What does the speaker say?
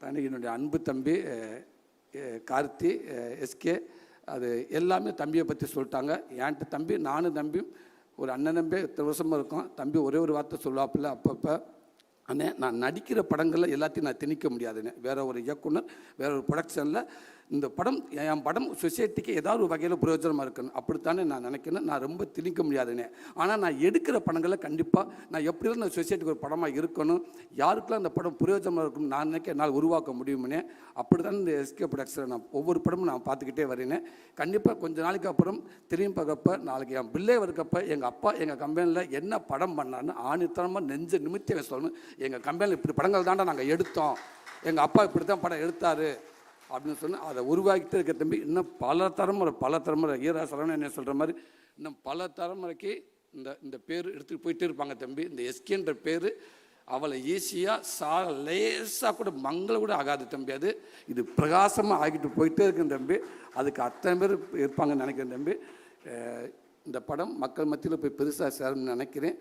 என்னுடைய அன்பு தம்பி கார்த்தி எஸ்கே அது எல்லாமே தம்பியை பற்றி சொல்லிட்டாங்க. என்கிட்ட தம்பி நானும் தம்பியும் ஒரு அண்ணன் தம்பி இத்தனை வருஷமாக இருக்கும். தம்பி ஒரே ஒரு வார்த்தை சொல்லுவாப்பில்ல அப்பப்போ, அண்ணே நான் நடிக்கிற படங்களில் எல்லாத்தையும் நான் திணிக்க முடியாதுண்ணே. வேறு ஒரு இயக்குனர் வேறு ஒரு ப்ரொடக்ஷனில் இந்த படம் என் படம் சொசைட்டிக்கு ஏதாவது ஒரு வகையில் பிரயோஜனமாக இருக்கணும் அப்படித்தானே நான் நினைக்கிறேன். நான் ரொம்ப திணிக்க முடியாதுண்ணே. ஆனால் நான் எடுக்கிற படங்களில் கண்டிப்பாக நான் எப்படி நான் சொசைட்டிக்கு ஒரு படமாக இருக்கணும், யாருக்கெல்லாம் அந்த படம் பிரயோஜனமாக இருக்கணும் நான் நினைக்க என்னால் உருவாக்க முடியுமுன்னே. அப்படி தான் இந்த எஸ்கே ப்ரொடக்ஷனை நான் ஒவ்வொரு படமும் நான் பார்த்துக்கிட்டே வரேனே. கண்டிப்பாக கொஞ்சம் நாளைக்கு அப்புறம் திரும்பி பார்க்கப்ப நாளைக்கு என் பிள்ளை இருக்கப்ப எங்கள் அப்பா எங்கள் கம்பெனியில் என்ன படம் பண்ணான்னு ஆணித்தனமாக நெஞ்ச நிமித்தியாக சொல்லணும். எங்கள் கம்பெனியில் இப்படி படங்கள் தாண்டா நாங்கள் எடுத்தோம், எங்கள் அப்பா இப்படி தான் படம் எடுத்தார் அப்படின்னு சொன்னால் அதை உருவாக்கிட்டு இருக்க தம்பி. இன்னும் பல தலைமுறை ஈரா சரவணன் என்ன சொல்கிற மாதிரி இன்னும் பல தலைமுறைக்கு இந்த பேர் எடுத்துகிட்டு போயிட்டே இருப்பாங்க தம்பி. இந்த எஸ்கேன்ற பேர் அவளை ஈஸியாக லேசாக கூட மங்கள கூட ஆகாது தம்பி. அது இது பிரகாசமாக ஆகிட்டு போயிட்டே இருக்குன்னு தம்பி. அதுக்கு அத்தனை பேர் இருப்பாங்கன்னு நினைக்கிறேன் தம்பி. இந்த படம் மக்கள் மத்தியில் போய் பெருசாக சேரணும்னு நினைக்கிறேன்.